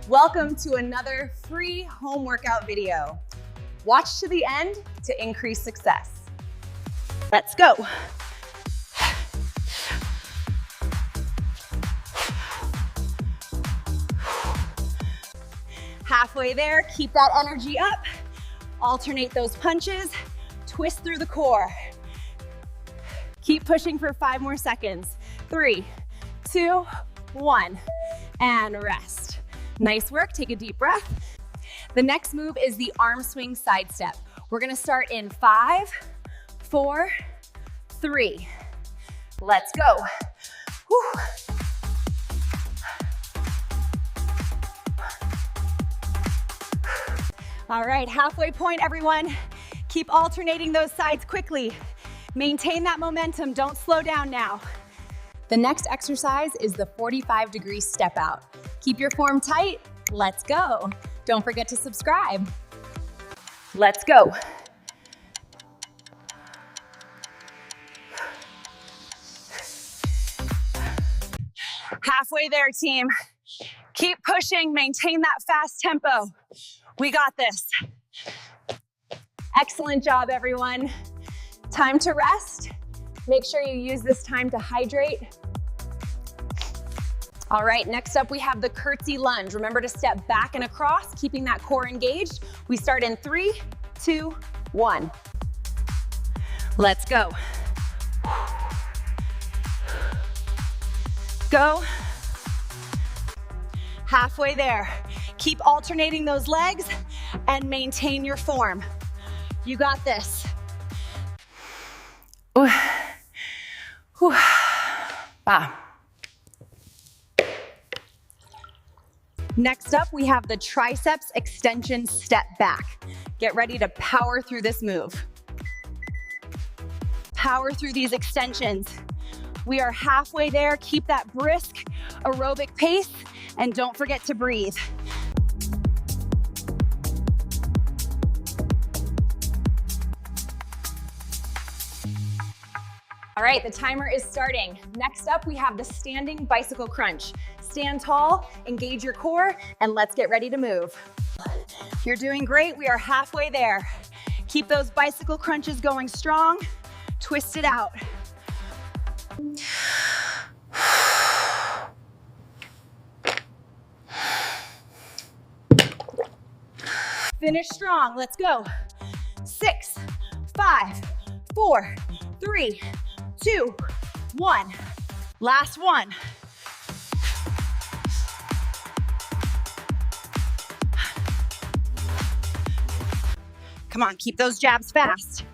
Welcome to another free home workout video. Watch to the end to increase success. Let's go. Halfway there, keep that energy up. Alternate those punches, twist through the core. Keep pushing for 5 more seconds. 3, 2, 1, and rest. Nice work, take a deep breath. The next move is the arm swing side step. We're gonna start in 5, 4, 3. Let's go. Whew. All right, halfway point, everyone. Keep alternating those sides quickly. Maintain that momentum, don't slow down now. The next exercise is the 45-degree step out. Keep your form tight, let's go. Don't forget to subscribe. Let's go. Halfway there, team. Keep pushing, maintain that fast tempo. We got this. Excellent job, everyone. Time to rest. Make sure you use this time to hydrate. All right, next up we have the curtsy lunge. Remember to step back and across, keeping that core engaged. We start in 3, 2, 1. Let's go. Go. Halfway there. Keep alternating those legs and maintain your form. You got this. Ooh. Ooh. Ah. Next up, we have the triceps extension step back. Get ready to power through this move. Power through these extensions. We are halfway there. Keep that brisk aerobic pace and don't forget to breathe. All right, the timer is starting. Next up, we have the standing bicycle crunch. Stand tall, engage your core, and let's get ready to move. You're doing great, we are halfway there. Keep those bicycle crunches going strong, twist it out. Finish strong, let's go. 6, 5, 4, 3, 2, 1. Last one. Come on, keep those jabs fast.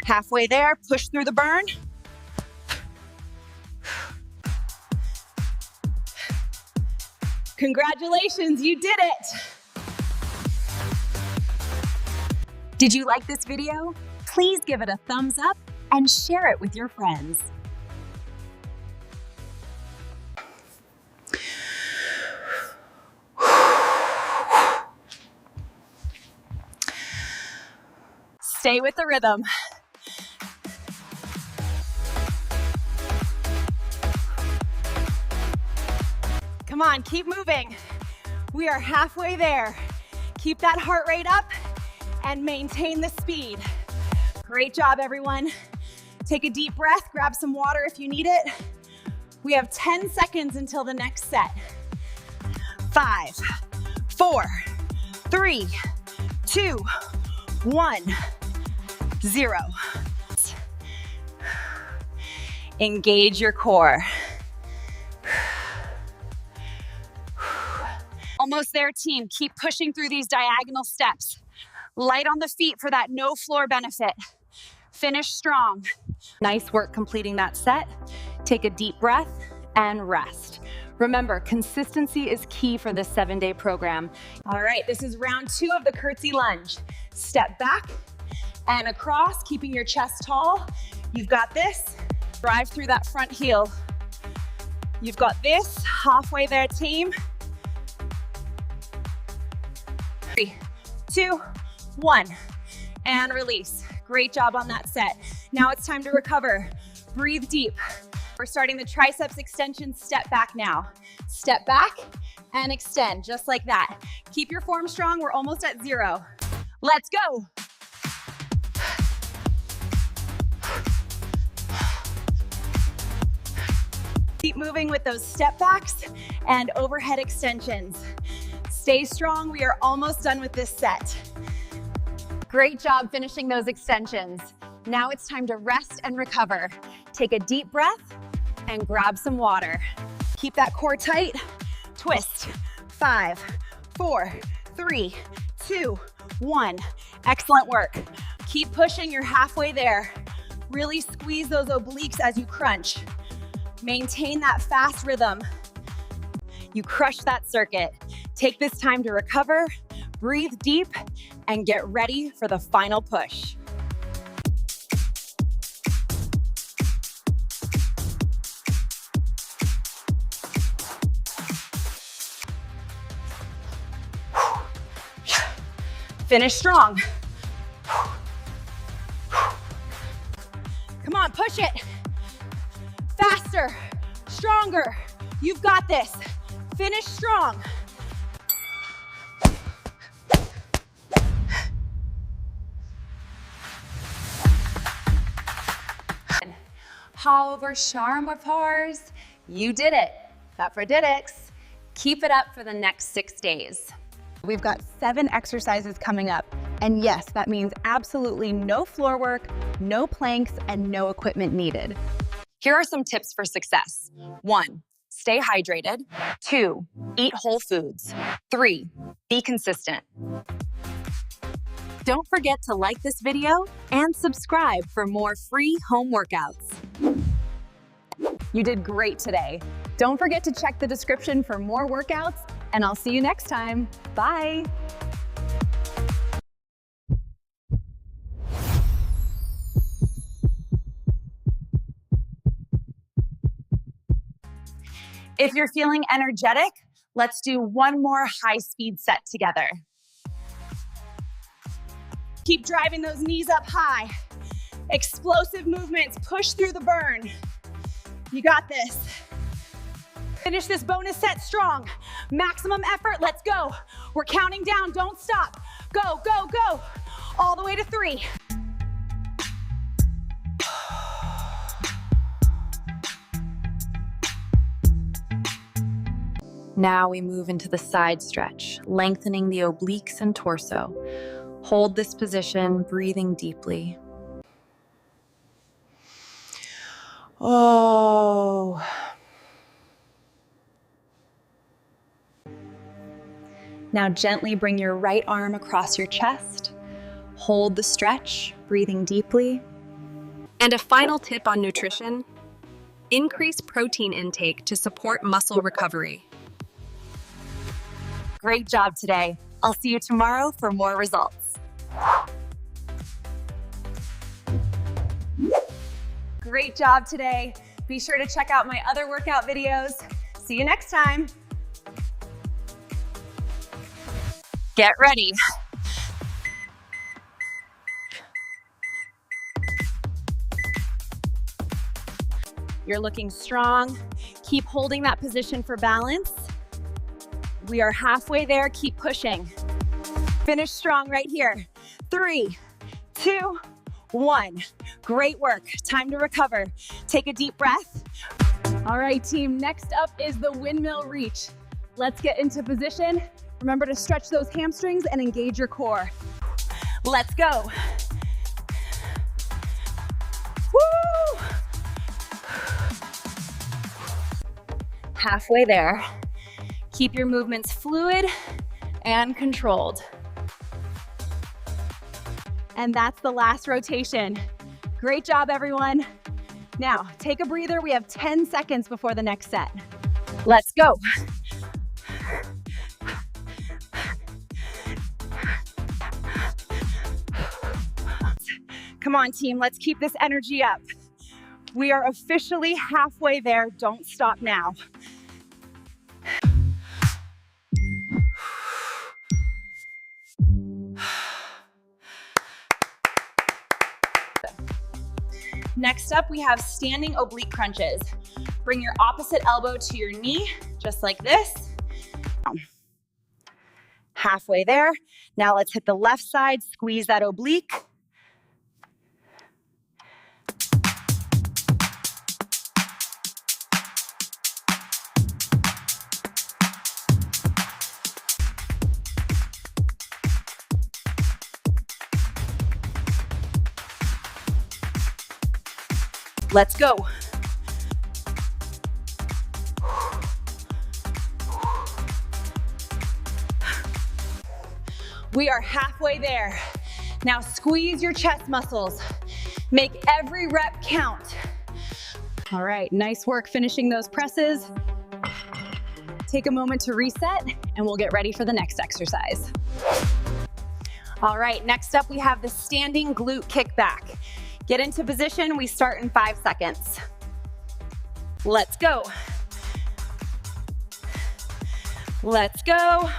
Halfway there, push through the burn. Congratulations, you did it. Did you like this video? Please give it a thumbs up and share it with your friends. Stay with the rhythm. Come on, keep moving. We are halfway there. Keep that heart rate up and maintain the speed. Great job, everyone. Take a deep breath, grab some water if you need it. We have 10 seconds until the next set. 5, 4, 3, 2, 1. 0. Engage your core. Almost there, team. Keep pushing through these diagonal steps. Light on the feet for that no floor benefit. Finish strong. Nice work completing that set. Take a deep breath and rest. Remember, consistency is key for this 7-day program. All right, this is round 2 of the curtsy lunge. Step back and across, keeping your chest tall. You've got this. Drive through that front heel. You've got this. Halfway there, team. 3, 2, 1, and release. Great job on that set. Now it's time to recover. Breathe deep. We're starting the triceps extension step back now. Step back and extend, just like that. Keep your form strong, we're almost at 0. Let's go. Keep moving with those step backs and overhead extensions. Stay strong, we are almost done with this set. Great job finishing those extensions. Now it's time to rest and recover. Take a deep breath and grab some water. Keep that core tight. Twist. 5, 4, 3, 2, 1. Excellent work. Keep pushing, you're halfway there. Really squeeze those obliques as you crunch. Maintain that fast rhythm. You crush that circuit. Take this time to recover, breathe deep, and get ready for the final push. Finish strong. Come on, push it. Faster, stronger. You've got this. Finish strong. However, Sharmapars, you did it. That for Didix. Keep it up for the next 6 days. We've got 7 exercises coming up. And yes, that means absolutely no floor work, no planks, and no equipment needed. Here are some tips for success. 1, stay hydrated. 2, eat whole foods. 3, be consistent. Don't forget to like this video and subscribe for more free home workouts. You did great today. Don't forget to check the description for more workouts, and I'll see you next time. Bye. If you're feeling energetic, let's do one more high-speed set together. Keep driving those knees up high. Explosive movements, push through the burn. You got this. Finish this bonus set strong. Maximum effort, let's go. We're counting down, don't stop. Go, go, go. All the way to 3. Now we move into the side stretch, lengthening the obliques and torso. Hold this position, breathing deeply. Oh. Now gently bring your right arm across your chest. Hold the stretch, breathing deeply. And a final tip on nutrition: increase protein intake to support muscle recovery. Great job today. I'll see you tomorrow for more results. Great job today. Be sure to check out my other workout videos. See you next time. Get ready. You're looking strong. Keep holding that position for balance. We are halfway there, keep pushing. Finish strong right here. 3, 2, 1. Great work, time to recover. Take a deep breath. All right, team, next up is the windmill reach. Let's get into position. Remember to stretch those hamstrings and engage your core. Let's go. Woo! Halfway there. Keep your movements fluid and controlled. And that's the last rotation. Great job, everyone. Now, take a breather. We have 10 seconds before the next set. Let's go. Come on, team, let's keep this energy up. We are officially halfway there. Don't stop now. Next up, we have standing oblique crunches. Bring your opposite elbow to your knee, just like this. Halfway there. Now let's hit the left side, squeeze that oblique. Let's go. We are halfway there. Now squeeze your chest muscles. Make every rep count. All right, nice work finishing those presses. Take a moment to reset and we'll get ready for the next exercise. All right, next up we have the standing glute kickback. Get into position, we start in 5 seconds. Let's go. Let's go.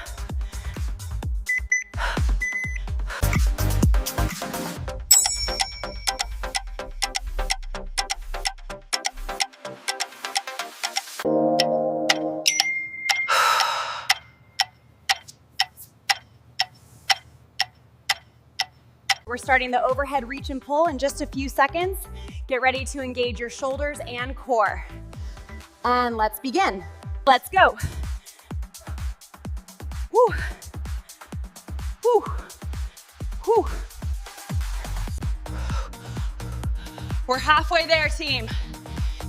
We're starting the overhead reach and pull in just a few seconds. Get ready to engage your shoulders and core. And let's begin. Let's go. Woo. Woo. Woo. We're halfway there, team.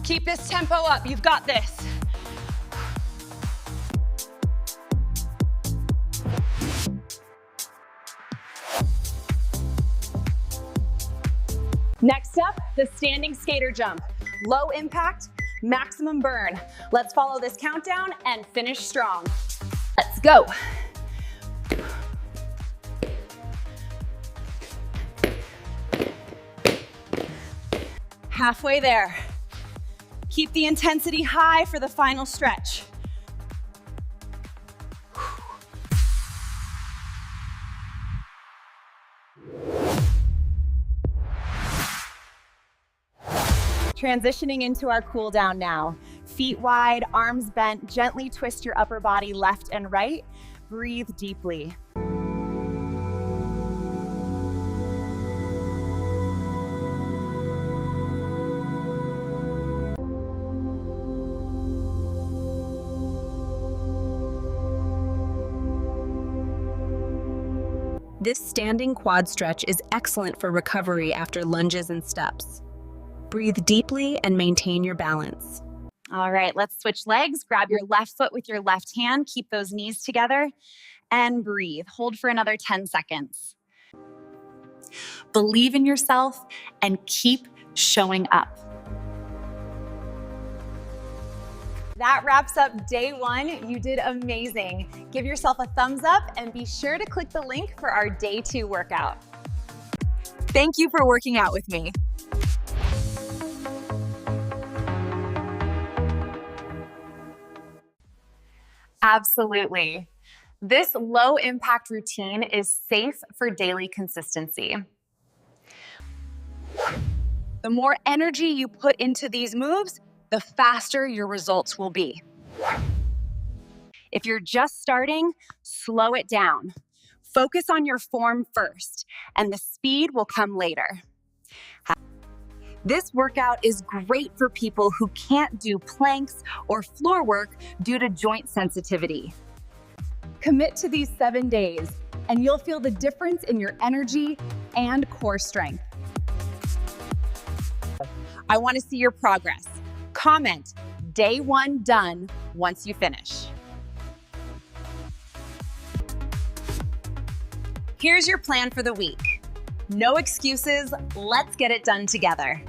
Keep this tempo up. You've got this. Next up, the standing skater jump. Low impact, maximum burn. Let's follow this countdown and finish strong. Let's go. Halfway there. Keep the intensity high for the final stretch. Transitioning into our cool down now. Feet wide, arms bent, gently twist your upper body left and right. Breathe deeply. This standing quad stretch is excellent for recovery after lunges and steps. Breathe deeply and maintain your balance. All right, let's switch legs. Grab your left foot with your left hand. Keep those knees together and breathe. Hold for another 10 seconds. Believe in yourself and keep showing up. That wraps up day 1. You did amazing. Give yourself a thumbs up and be sure to click the link for our day 2 workout. Thank you for working out with me. Absolutely. This low impact routine is safe for daily consistency. The more energy you put into these moves, the faster your results will be. If you're just starting, slow it down. Focus on your form first, and the speed will come later. This workout is great for people who can't do planks or floor work due to joint sensitivity. Commit to these 7 days, and you'll feel the difference in your energy and core strength. I want to see your progress. Comment, day 1 done, once you finish. Here's your plan for the week. No excuses, let's get it done together.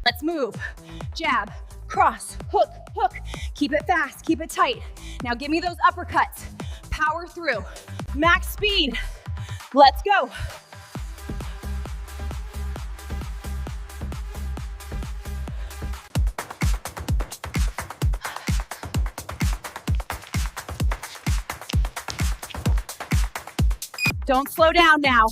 Let's move. Jab, cross, hook, hook. Keep it fast, keep it tight. Now give me those uppercuts. Power through. Max speed. Let's go. Don't slow down now.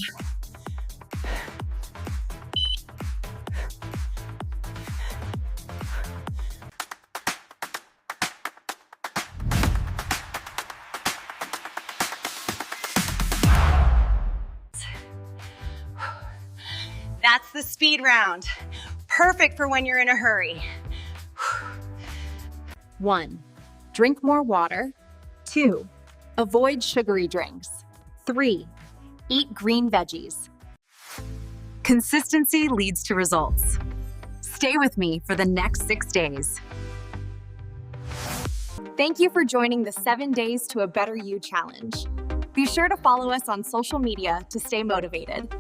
That's the speed round. Perfect for when you're in a hurry. 1. Drink more water. 2. Avoid sugary drinks. 3. Eat green veggies. Consistency leads to results. Stay with me for the next 6 days. Thank you for joining the 7 Days to a Better You challenge. Be sure to follow us on social media to stay motivated.